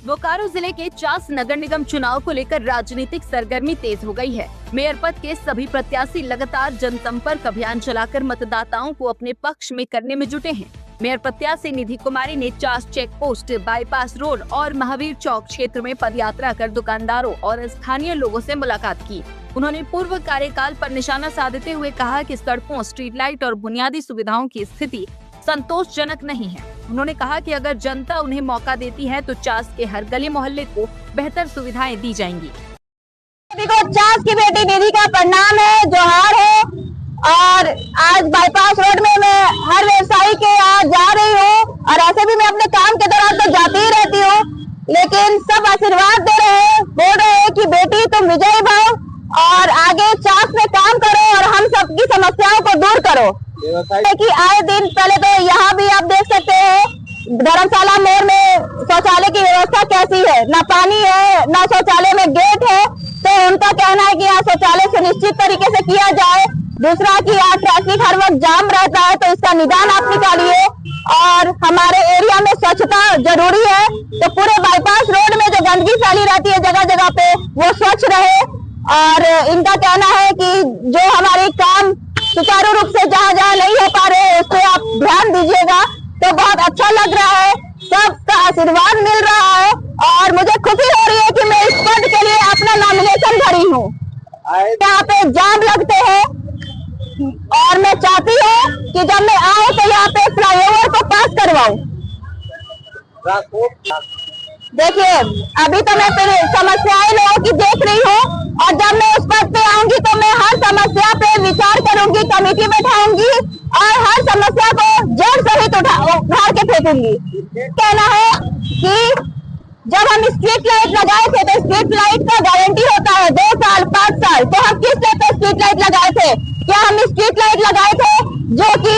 बोकारो जिले के चास नगर निगम चुनाव को लेकर राजनीतिक सरगर्मी तेज हो गई है। मेयर पद के सभी प्रत्याशी लगातार जनसंपर्क अभियान चलाकर मतदाताओं को अपने पक्ष में करने में जुटे हैं। मेयर प्रत्याशी निधि कुमारी ने Chas check post, bypass road और महावीर चौक क्षेत्र में पदयात्रा कर दुकानदारों और स्थानीय लोगों से मुलाकात की। उन्होंने पूर्व कार्यकाल पर निशाना साधते हुए कहा कि सड़कों, स्ट्रीट लाइट और बुनियादी सुविधाओं की स्थिति संतोषजनक नहीं है। उन्होंने कहा कि अगर जनता उन्हें मौका देती है तो चास के हर गली मोहल्ले को बेहतर सुविधाएं दी जाएंगी। चास की बेटी निधि का प्रणाम है, जोहार है। और आज बाईपास रोड में मैं हर व्यवसायी के यहाँ जा रही हूँ और ऐसे भी मैं अपने काम के दौरान तो जाती ही रहती हूँ, लेकिन सब आशीर्वाद दे रहे हैं, बोल रहे हैं कि बेटी तुम विजयी भव और आगे चास में काम करो और हम सबकी समस्याओं को दूर करो। कि आए दिन पहले तो यहाँ भी आप देख सकते हैं धर्मशाला मोड़ में शौचालय की व्यवस्था कैसी है, ना पानी है ना शौचालय में गेट है। तो उनका कहना है कि यहाँ शौचालय सुनिश्चित तरीके से किया जाए। दूसरा कि यहाँ ट्रैफिक हर वक्त जाम रहता है, तो इसका निदान आप निकालिए। और हमारे एरिया में स्वच्छता जरूरी है, तो पूरे बाईपास रोड में जो गंदगी फैली रहती है जगह जगह पे वो स्वच्छ रहे। और इनका कहना है कि जो हमारे काम सुचारू रूप से जहाँ जहाँ नहीं हो पा रहे उस पर आप ध्यान दीजिएगा। तो बहुत अच्छा लग रहा है, सबका आशीर्वाद मिल रहा है और मुझे खुशी हो रही है कि मैं इस पद के लिए अपना नॉमिनेशन भरी हूँ। यहाँ पे जाम लगते हैं और मैं चाहती हूँ कि जब मैं आऊँ तो यहाँ पे फ्लाईओवर को पास करवाऊँ। देखिए अभी तो मैं फिर समस्याएं लोगों की देख रही हूँ और जब मैं उस पद पे आऊंगी तो मैं हर समस्या पे विचार करूंगी, कमेटी बैठाऊंगी और हर समस्या को जड़ सहित उखाड़ के फेंकूंगी। कहना है कि जब हम स्ट्रीट लाइट लगाए थे तो स्ट्रीट लाइट का गारंटी होता है 2 साल 5 साल, तो हम किस लिए स्ट्रीट लाइट लगाए थे? क्या हम स्ट्रीट लाइट लगाए थे जो कि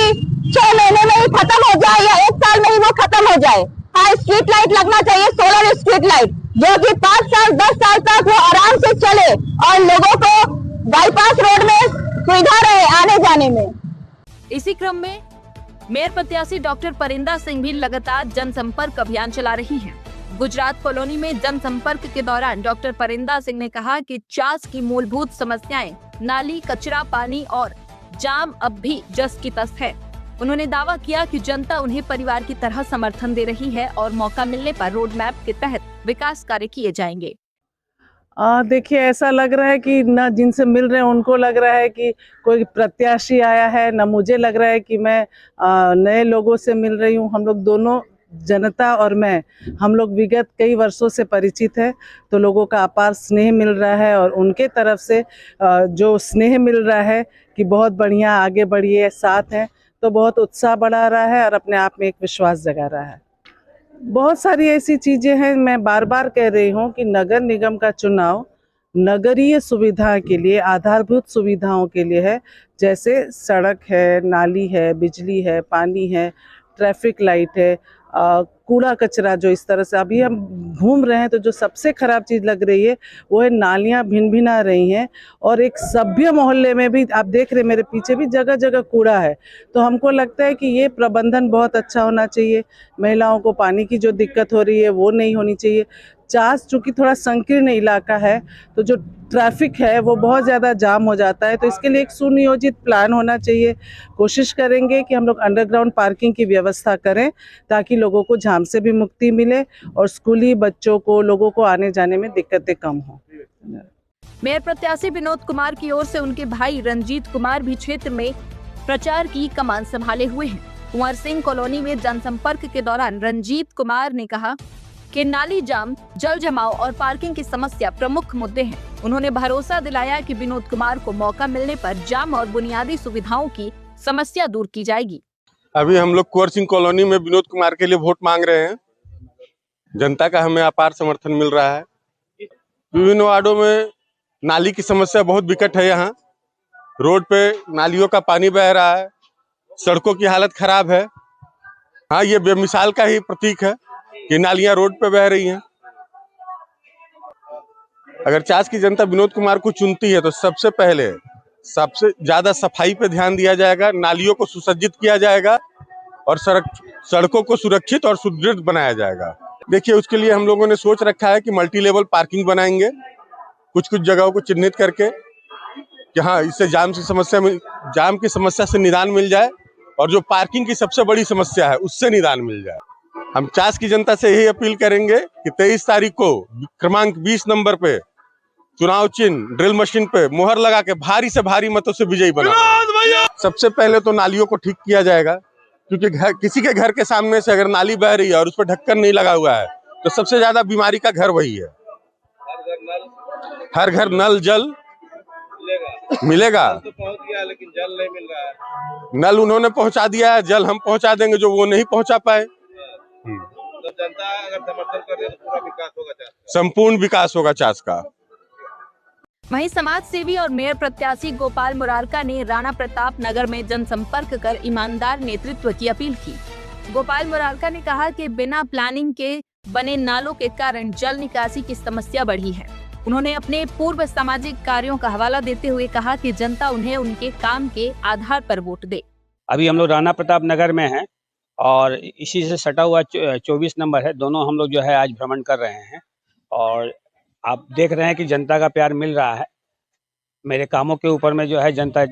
6 महीने में ही खत्म हो जाए या 1 साल में ही वो खत्म हो जाए? हाँ, स्ट्रीट लाइट लगना चाहिए, सोलर स्ट्रीट लाइट, जो कि 5 साल 10 साल तक वो आराम से चले और लोगों को बाईपास रोड में सुविधा रहे आने जाने में। इसी क्रम में मेयर प्रत्याशी डॉक्टर परिंदा सिंह भी लगातार जनसंपर्क अभियान चला रही हैं। गुजरात कॉलोनी में जनसंपर्क के दौरान डॉक्टर परिंदा सिंह ने कहा कि चास की मूलभूत समस्याएं नाली, कचरा, पानी और जाम अब भी जस की तस है। उन्होंने दावा किया कि जनता उन्हें परिवार की तरह समर्थन दे रही है और मौका मिलने पर रोड मैप के तहत विकास कार्य किए जाएंगे। देखिए ऐसा लग रहा है कि ना जिनसे मिल रहे हैं उनको लग रहा है कि कोई प्रत्याशी आया है, ना मुझे लग रहा है कि मैं नए लोगों से मिल रही हूँ। हम लोग दोनों, जनता और मैं, हम लोग विगत कई वर्षों से परिचित है, तो लोगों का अपार स्नेह मिल रहा है और उनके तरफ से जो स्नेह मिल रहा है कि बहुत बढ़िया, आगे बढ़िए, साथ हैं, तो बहुत उत्साह बढ़ा रहा है और अपने आप में एक विश्वास जगा रहा है। बहुत सारी ऐसी चीज़ें हैं, मैं बार बार कह रही हूँ कि नगर निगम का चुनाव नगरीय सुविधा के लिए, आधारभूत सुविधाओं के लिए है, जैसे सड़क है, नाली है, बिजली है, पानी है, ट्रैफिक लाइट है, कूड़ा कचरा। जो इस तरह से अभी हम घूम रहे हैं तो जो सबसे ख़राब चीज़ लग रही है वो है नालियाँ भिन भिना रही हैं और एक सभ्य मोहल्ले में भी आप देख रहे हैं मेरे पीछे भी जगह जगह कूड़ा है। तो हमको लगता है कि ये प्रबंधन बहुत अच्छा होना चाहिए। महिलाओं को पानी की जो दिक्कत हो रही है वो नहीं होनी चाहिए। चास चूँकि थोड़ा संकीर्ण इलाका है तो जो ट्रैफिक है वो बहुत ज़्यादा जाम हो जाता है, तो इसके लिए एक सुनियोजित प्लान होना चाहिए। कोशिश करेंगे कि हम लोग अंडरग्राउंड पार्किंग की व्यवस्था करें ताकि लोगों को जाम से भी मुक्ति मिले और स्कूली बच्चों को, लोगों को आने जाने में दिक्कतें कम हों। मेयर प्रत्याशी विनोद कुमार की ओर से उनके भाई रंजीत कुमार भी क्षेत्र में प्रचार की कमान संभाले हुए हैं। कुंवर सिंह कॉलोनी में जनसंपर्क के दौरान रंजीत कुमार ने कहा कि नाली जाम, जल जमाव और पार्किंग की समस्या प्रमुख मुद्दे हैं। उन्होंने भरोसा दिलाया कि विनोद कुमार को मौका मिलने पर जाम और बुनियादी सुविधाओं की समस्या दूर की जाएगी। अभी हम लोग कुंवर सिंह कॉलोनी में विनोद कुमार के लिए वोट मांग रहे हैं। जनता का हमें अपार समर्थन मिल रहा है। विभिन्न वार्डों में नाली की समस्या बहुत विकट है। यहाँ रोड पे नालियों का पानी बह रहा है, सड़कों की हालत खराब है। हाँ, ये बेमिसाल का ही प्रतीक है कि नालियां रोड पे बह रही हैं। अगर चास की जनता विनोद कुमार को चुनती है तो सबसे पहले सबसे ज्यादा सफाई पे ध्यान दिया जाएगा, नालियों को सुसज्जित किया जाएगा और सड़कों को सुरक्षित और सुदृढ़ बनाया जाएगा। देखिए, उसके लिए हम लोगों ने सोच रखा है कि मल्टी लेवल पार्किंग बनाएंगे, कुछ कुछ जगहों को चिन्हित करके कि हाँ, इससे जाम की समस्या से निदान मिल जाए और जो पार्किंग की सबसे बड़ी समस्या है उससे निदान मिल जाए। हम चास की जनता से यही अपील करेंगे कि 23 तारीख को क्रमांक 20 नंबर पे चुनाव चिन्ह ड्रिल मशीन पे मुहर लगा के भारी से भारी मतों से विजयी बनाएंगे। सबसे पहले तो नालियों को ठीक किया जाएगा, क्योंकि किसी के घर के सामने से अगर नाली बह रही है और उस पर ढक्कन नहीं लगा हुआ है तो सबसे ज्यादा बीमारी का घर वही है। हर घर नल जल मिलेगा तो पहुंच गया, लेकिन जल नहीं मिल रहा है। नल उन्होंने पहुंचा दिया है, जल हम पहुंचा देंगे जो वो नहीं पहुंचा पाए। तो जनता अगर समर्थन कर दे तो पूरा विकास होगा चास का। संपूर्ण विकास होगा चास का। वहीं समाज सेवी और मेयर प्रत्याशी गोपाल मुरारका ने राणा प्रताप नगर में जनसंपर्क कर ईमानदार नेतृत्व की अपील की। गोपाल मुरारका ने कहा कि बिना प्लानिंग के बने नालों के कारण जल निकासी की समस्या बढ़ी है। उन्होंने अपने पूर्व सामाजिक कार्यों का हवाला देते हुए कहा कि जनता उन्हें उनके काम के आधार पर वोट दे। अभी हम लोग राणा प्रताप नगर में हैं और इसी से सटा हुआ 24 नंबर है, दोनों हम लोग जो है आज भ्रमण कर रहे हैं और आप देख रहे हैं कि जनता का प्यार मिल रहा है। मेरे कामों के ऊपर में जो है जनता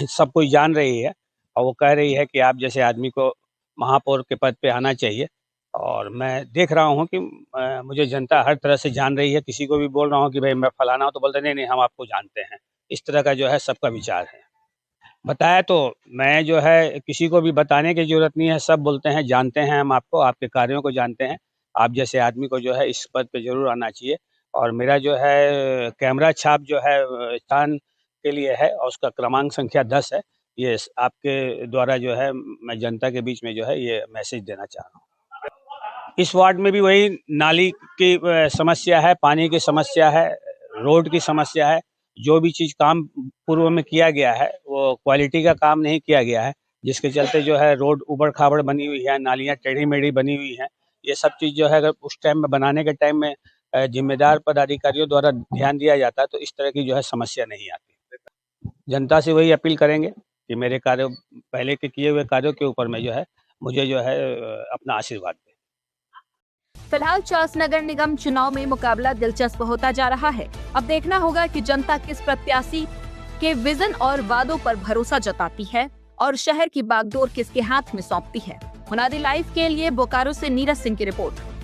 सब कुछ जान रही है और वो कह रही है कि आप जैसे आदमी को महापौर के पद पे आना चाहिए। और मैं देख रहा हूँ कि मुझे जनता हर तरह से जान रही है। किसी को भी बोल रहा हूँ कि भाई मैं फलाना हूँ तो बोलते नहीं हम आपको जानते हैं। इस तरह का जो है सबका विचार है। बताया तो मैं जो है किसी को भी बताने की जरूरत नहीं है, सब बोलते हैं जानते हैं हम आपको, आपके कार्यों को जानते हैं। आप जैसे आदमी को जो है इस पद पे जरूर आना चाहिए। और मेरा जो है कैमरा छाप जो है स्थान के लिए है और उसका क्रमांक संख्या 10 है। ये आपके द्वारा जो है मैं जनता के बीच में जो है ये मैसेज देना चाह रहा हूँ। इस वार्ड में भी वही नाली की समस्या है, पानी की समस्या है, रोड की समस्या है। जो भी चीज़ काम पूर्व में किया गया है वो क्वालिटी का काम नहीं किया गया है, जिसके चलते जो है रोड उबड़ खाबड़ बनी हुई है, नालियाँ टेढ़ी मेढ़ी बनी हुई हैं। ये सब चीज़ जो है अगर उस टाइम में बनाने के टाइम में जिम्मेदार पदाधिकारियों द्वारा ध्यान दिया जाता है तो इस तरह की जो है समस्या नहीं आती। जनता से वही अपील करेंगे कि मेरे कार्यों पहले के किए हुए कार्यों के ऊपर में जो है मुझे जो है अपना आशीर्वाद दें। फिलहाल चास नगर निगम चुनाव में मुकाबला दिलचस्प होता जा रहा है। अब देखना होगा कि जनता किस प्रत्याशी के विजन और वादों पर भरोसा जताती है और शहर की बागडोर किसके हाथ में सौंपती है। मुनादी लाइव के लिए बोकारो से नीरज सिंह की रिपोर्ट।